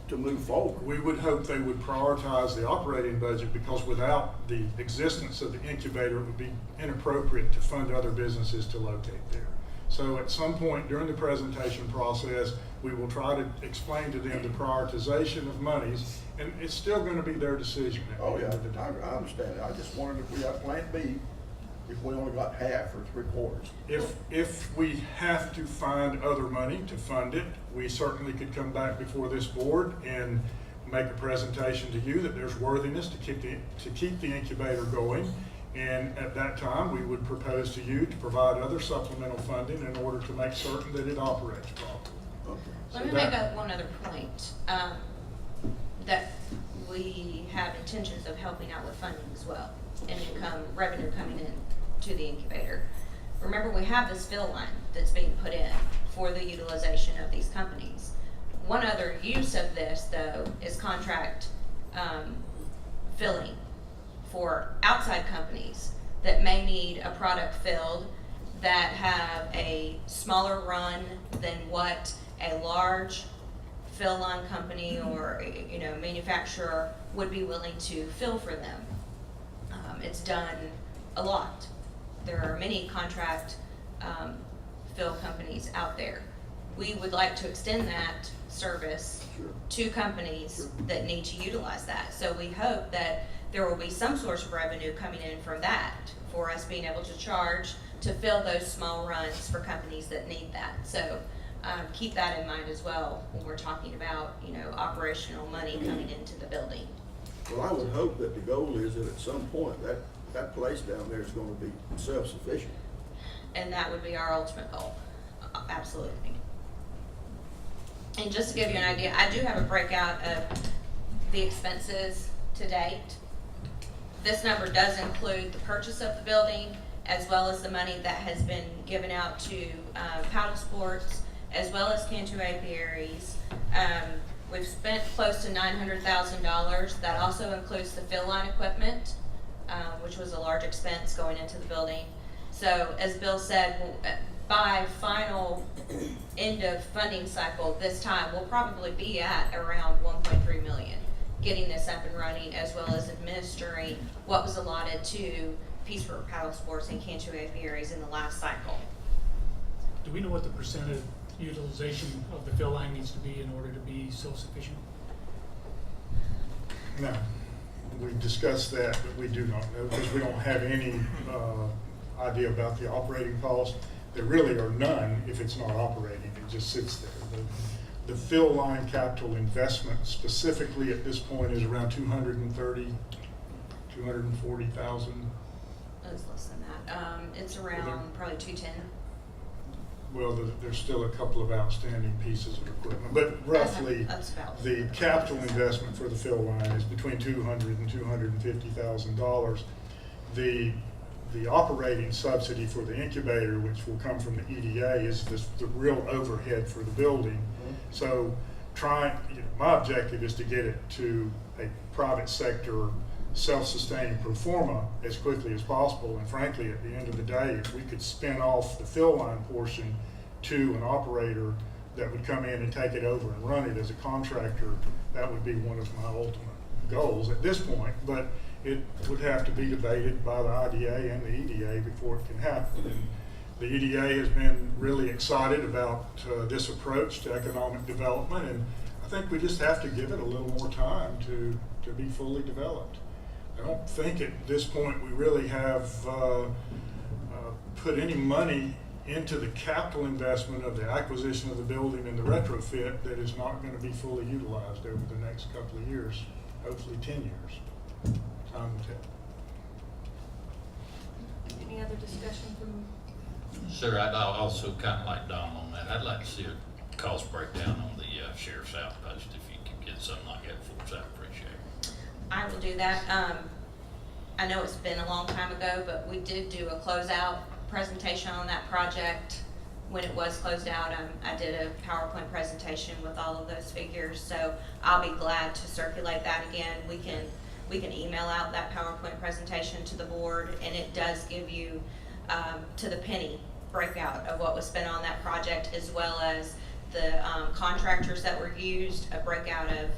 to move forward. We would hope they would prioritize the operating budget, because without the existence of the incubator, it would be inappropriate to fund other businesses to locate there. So at some point during the presentation process, we will try to explain to them the prioritization of monies, and it's still going to be their decision at the Oh, end yeah, of the day. I understand it. I just wondered if we got plan B, if we only got half or 3/4. If we have to find other money to fund it, we certainly could come back before this board and make a presentation to you that there's worthiness to keep the incubator going. And at that time, we would propose to you to provide other supplemental funding in order to make certain that it operates properly. Let me make up one other point, that we have intentions of helping out with funding as well, and revenue coming in to the incubator. Remember, we have this fill line that's being put in for the utilization of these companies. One other use of this, though, is contract filling for outside companies that may need a product filled that have a smaller run than what a large fill line company or manufacturer would be willing to fill for them. It's done a lot. There are many contract fill companies out there. We would like to extend that service to companies that need to utilize that. So we hope that there will be some source of revenue coming in from that for us being able to charge to fill those small runs for companies that need that. So keep that in mind as well when we're talking about, operational money coming into the building. Well, I would hope that the goal is that at some point that place down there is going to be self-sufficient. And that would be our ultimate goal, absolutely. And just to give you an idea, I do have a breakout of the expenses to date. This number does include the purchase of the building, as well as the money that has been given out to Paddle Sports, as well as Cantu Apiaries. We've spent close to $900,000. That also includes the fill line equipment, which was a large expense going into the building. So as Bill said, by final end of funding cycle this time, we'll probably be at around 1.3 million, getting this up and running, as well as administering what was allotted to Peaceful Paddle Sports and Cantu Apiaries in the last cycle. Do we know what the percentage utilization of the fill line needs to be in order to be self-sufficient? No, we discussed that, but we do not know, because we don't have any idea about the operating cost. There really are none if it's not operating, it just sits there. The fill line capital investment specifically at this point is around 240,000. It's less than that. It's around probably 210. Well, there's still a couple of outstanding pieces of equipment, but roughly That's about the capital investment for the fill line is between $200,000 and $250,000. The operating subsidy for the incubator, which will come from the EDA, is the real overhead for the building. So my objective is to get it to a private sector self-sustaining pro forma as quickly as possible. And frankly, at the end of the day, if we could spin off the fill line portion to an operator that would come in and take it over and run it as a contractor, that would be one of my ultimate goals at this point. But it would have to be debated by the IDA and the EDA before it can happen. And the EDA has been really excited about this approach to economic development, and I think we just have to give it a little more time to be fully developed. I don't think at this point we really have put any money into the capital investment of the acquisition of the building and the retrofit that is not going to be fully utilized over the next couple of years, hopefully 10 years. Time will tell. Any other discussion from Sir, I'd also kind of like Don on that. I'd like to see a cost breakdown on the sheriff's outpost. If you could get something like that for us, I'd appreciate it. I will do that. I know it's been a long time ago, but we did do a closeout presentation on that project. When it was closed out, I did a PowerPoint presentation with all of those figures, so I'll be glad to circulate that again. We can email out that PowerPoint presentation to the board, and it does give you to the penny breakout of what was spent on that project, as well as the contractors that were used, a breakout of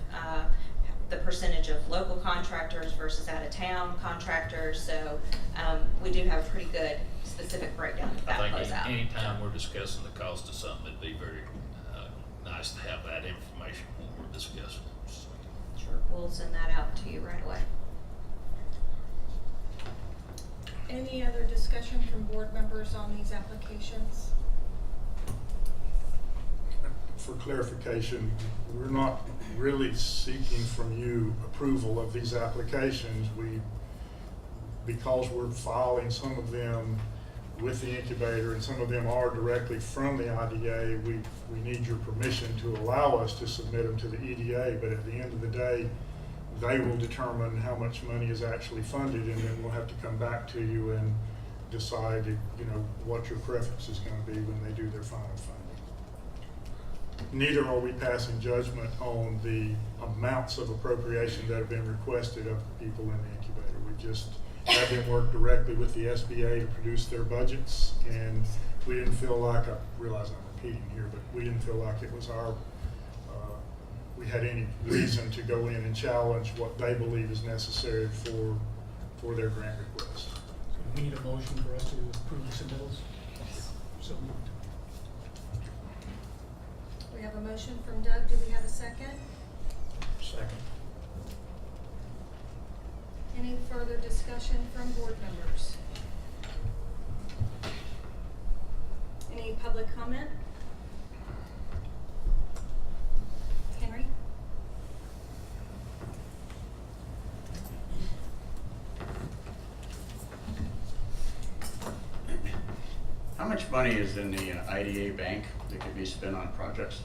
the percentage of local contractors versus out-of-town contractors. So we do have a pretty good specific breakdown of that I think closeout. anytime we're discussing the cost of something, it'd be very nice to have that information when we're discussing it. So, Sure, we'll send that out to you right away. Any other discussion from board members on these applications? For clarification, we're not really seeking from you approval of these applications. Because we're filing some of them with the incubator and some of them are directly from the IDA, we need your permission to allow us to submit them to the EDA, but at the end of the day, they will determine how much money is actually funded, and then we'll have to come back to you and decide, what your preference is going to be when they do their final funding. Neither are we passing judgment on the amounts of appropriation that have been requested of the people in the incubator. We just had them work directly with the SBA to produce their budgets, and we didn't feel like, I realize I'm repeating here, but we didn't feel like it was we had any reason to go in and challenge what they believe is necessary for their grant request. So we need a motion for us to approve the submittals. So moved. We have a motion from Doug. Do we have a second? Second. Any further discussion from board members? Any public comment? Henry? How much money is in the IDA bank that could be spent on projects?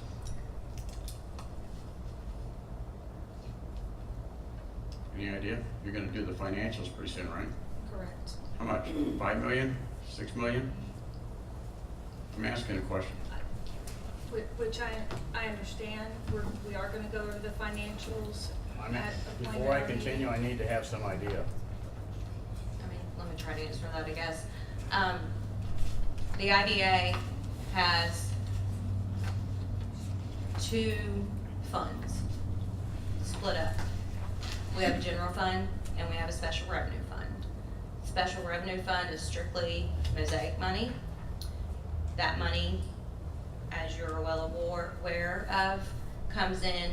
Any idea? You're gonna do the financials pretty soon, right? Correct. How much? 5 million? 6 million? I'm asking a question. Which I understand. We are gonna go over the financials at a point Before I in our continue, I need to have some idea. Let me try to answer that, I guess. The IDA has two funds split up. We have a general fund and we have a special revenue fund. Special revenue fund is strictly Mosaic money. That money, as you're well aware of, comes in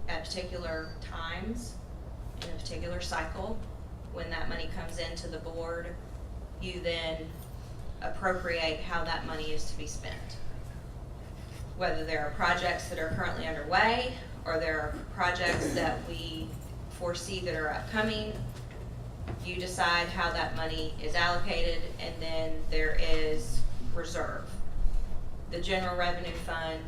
at particular times in a particular cycle. When that money comes into the board, you then appropriate how that money is to be spent. Whether there are projects that are currently underway or there are projects that we foresee that are upcoming, you decide how that money is allocated, and then there is reserve. The general revenue fund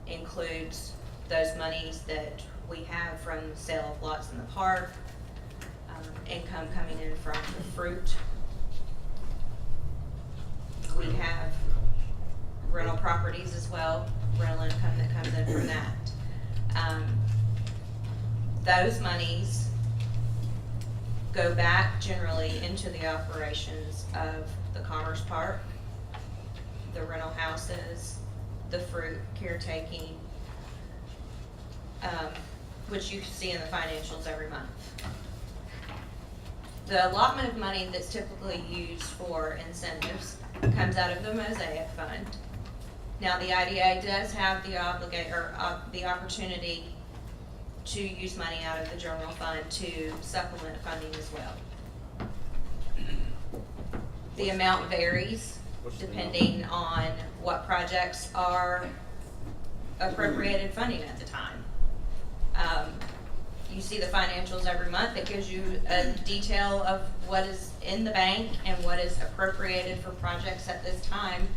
includes those monies that we have from the sale of lots in the park, income coming in from the fruit. We have rental properties as well, rental income that comes in from that. Those monies go back generally into the operations of the Commerce Park, the rental houses, the fruit caretaking, which you can see in the financials every month. The allotment of money that's typically used for incentives comes out of the Mosaic Fund. Now, the IDA does have the opportunity to use money out of the general fund to supplement funding as well. The amount varies depending on what projects are appropriated funding at the time. you see the financials every month. It gives you a detail of what is in the bank and what is appropriated for projects at this time.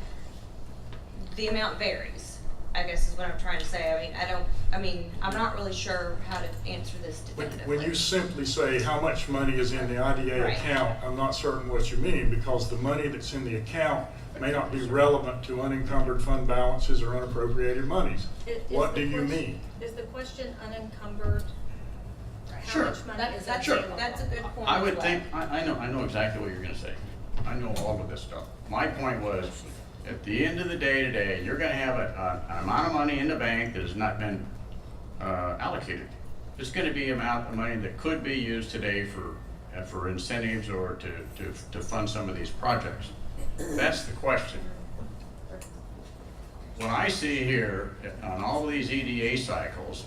The amount varies, I guess is what I'm trying to say. I'm not really sure how to answer this definitively. When you simply say how much money is in the IDA Right. account, I'm not certain what you mean, because the money that's in the account may not be relevant to unencumbered fund balances or unappropriated monies. What do you mean? Is the question unencumbered? How Sure. much money is That's available? a good point. I as would well. think, I know exactly what you're gonna say. I know all of this stuff. My point was, at the end of the day today, you're gonna have an amount of money in the bank that has not been allocated. It's gonna be amount of money that could be used today for incentives or to fund some of these projects. That's the question. What I see here on all of these EDA cycles,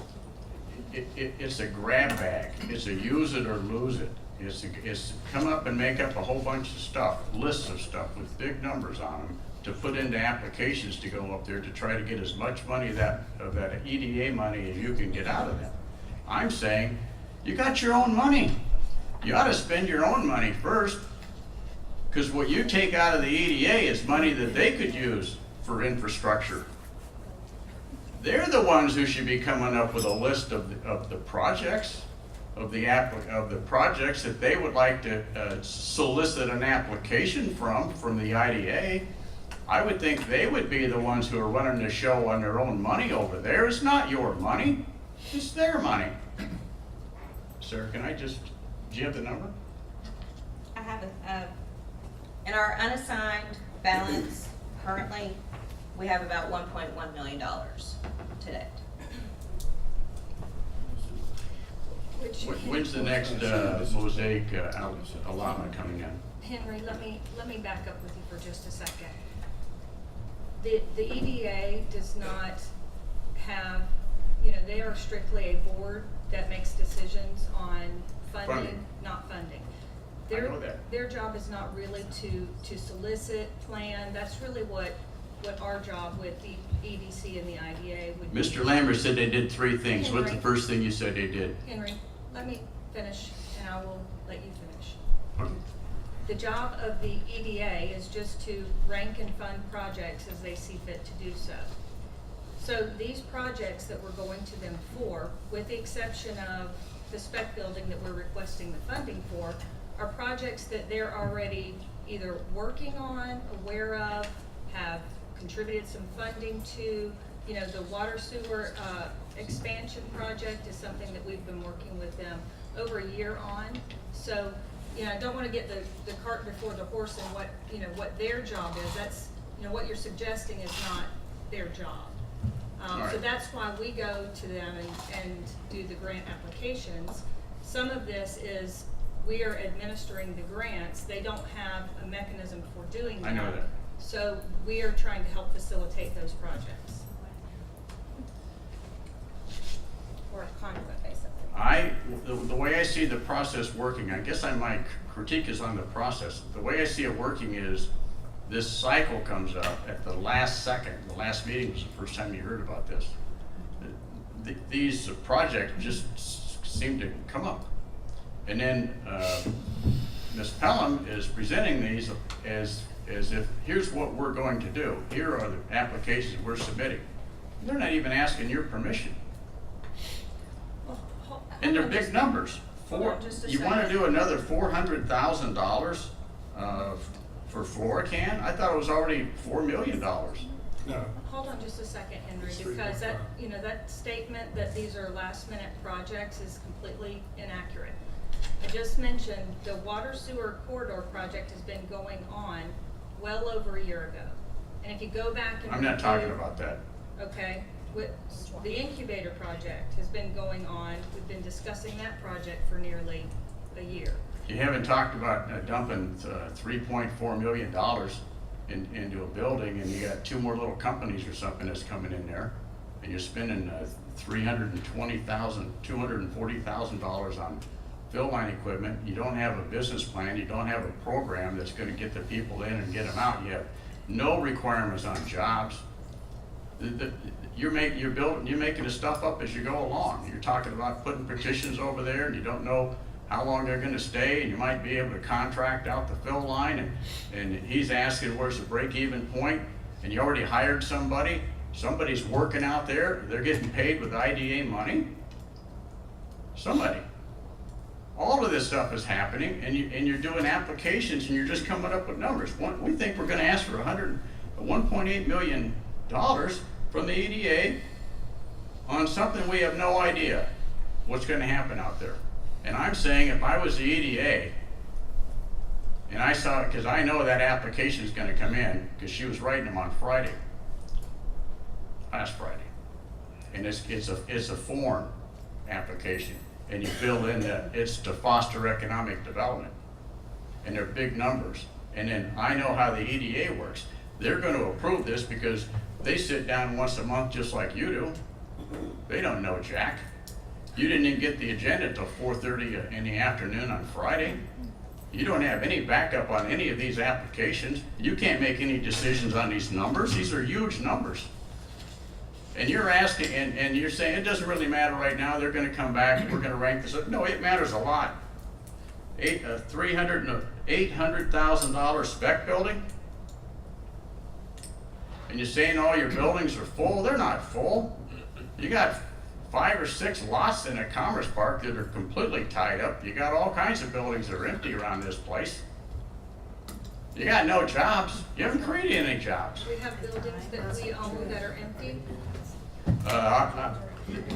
it's a grab bag. It's a use it or lose it. It's come up and make up a whole bunch of stuff, lists of stuff with big numbers on them to put into applications to go up there to try to get as much money of that EDA money as you can get out of them. I'm saying, you got your own money. You ought to spend your own money first, because what you take out of the EDA is money that they could use for infrastructure. They're the ones who should be coming up with a list of the projects, of the projects that they would like to solicit an application from the IDA. I would think they would be the ones who are running the show on their own money over there. It's not your money, it's their money. Sir, do you have the number? I have in our unassigned balance currently, we have about $1.1 million today. When's the next Mosaic allotment coming in? Henry, let me back up with you for just a second. The EDA does not have, they are strictly a board that makes decisions on funding, not funding. I know that. Their job is not really to solicit, plan. That's really what our job with the EDC and the IDA would be. Mr. Lambert said they did 3 things. What's the Henry. first thing you said they did? Henry, let me finish and I will let you finish. Okay. The job of the EDA is just to rank and fund projects as they see fit to do so. So these projects that we're going to them for, with the exception of the spec building that we're requesting the funding for, are projects that they're already either working on, aware of, have contributed some funding to. The water sewer expansion project is something that we've been working with them over a year on. So, I don't want to get the cart before the horse and what their job is. That's, what you're suggesting is not their job. So that's why we go to them and do the grant applications. Some of this is we are administering the grants. They don't have a mechanism for doing that. I know that. So we are trying to help facilitate those projects. Or a conduit, basically. The way I see the process working, I guess my critique is on the process. The way I see it working is this cycle comes up at the last second. The last meeting was the first time you heard about this. These projects just seem to come up. And then Ms. Pelham is presenting these as if, here's what we're going to do. Here are the applications we're submitting. They're not even asking your permission. And they're big numbers. You want to do another $400,000 for Florican? I thought it was already $4 million. No. Hold on just a second, Henry, because that statement that these are last minute projects is completely inaccurate. I just mentioned the water sewer corridor project has been going on well over a year ago. And if you go back and I'm not talking about that. Okay, the incubator project has been going on. We've been discussing that project for nearly a year. You haven't talked about dumping $3.4 million into a building, and you got 2 more little companies or something that's coming in there, and you're spending $240,000 on fill line equipment. You don't have a business plan. You don't have a program that's going to get the people in and get them out. You have no requirements on jobs. you're making the stuff up as you go along. You're talking about putting petitions over there, and you don't know how long they're gonna stay, and you might be able to contract out the fill line, and he's asking where's the break-even point, and you already hired somebody, somebody's working out there, they're getting paid with IDA money. Somebody. All of this stuff is happening, and you're doing applications, and you're just coming up with numbers. We think we're gonna ask for $1.8 million from the EDA on something we have no idea what's gonna happen out there. And I'm saying if I was the EDA, and I saw, because I know that application is gonna come in, because she was writing them on Friday, last Friday. And it's a form application, and you fill in that it's to foster economic development. And they're big numbers. And then I know how the EDA works. They're gonna approve this because they sit down once a month just like you do. They don't know jack. You didn't even get the agenda till 4:30 in the afternoon on Friday. You don't have any backup on any of these applications. You can't make any decisions on these numbers. These are huge numbers. And you're asking, and you're saying it doesn't really matter right now. They're gonna come back and we're gonna rank this up. No, it matters a lot. $800,000 spec building? And you're saying all your buildings are full? They're not full. You got 5 or 6 lots in a commerce park that are completely tied up. You got all kinds of buildings that are empty around this place. You got no jobs. You haven't created any jobs. We have buildings that we own that are empty.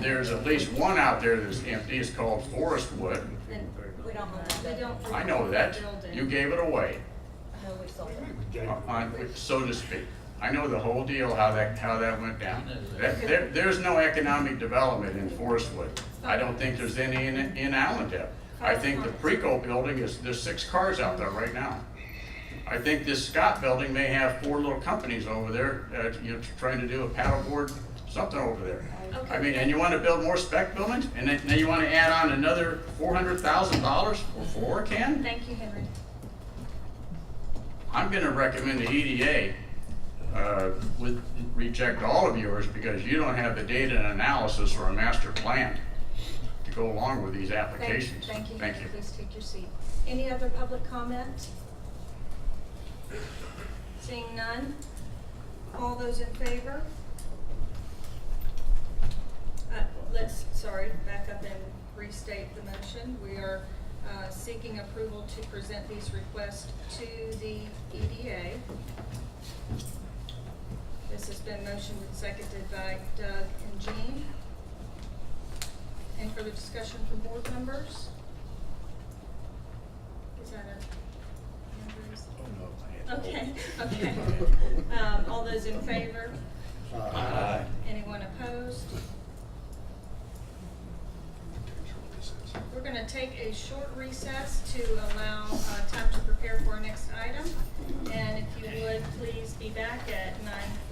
There's at least one out there that's empty. It's called Forest Wood. And we don't own that. We don't. I know that. Building. You gave it away, No, we sold it. so to speak. I know the whole deal, how that went down. There's no economic development in Forest Wood. I don't think there's any in Allendale. I think the Preco building there's 6 cars out there right now. I think this Scott building may have 4 little companies over there, trying to do a paddleboard, something over there. Okay. I mean, and you want to build more spec buildings, and then you want to add on another $400,000 for Ken? Thank you, Henry. I'm gonna recommend the EDA reject all of yours because you don't have the data and analysis or a master plan to go along with these applications. Thank you. Thank you. Please take your seat. Any other public comment? Seeing none. All those in favor? Back up and restate the motion. We are seeking approval to present these requests to the EDA. This has been motioned and seconded by Doug and Jean. Any further discussion from board members? Is that Okay. All those in favor? Aye. Anyone opposed? We're going to take a short recess to allow time to prepare for our next item. And if you would, please be back at 9:30.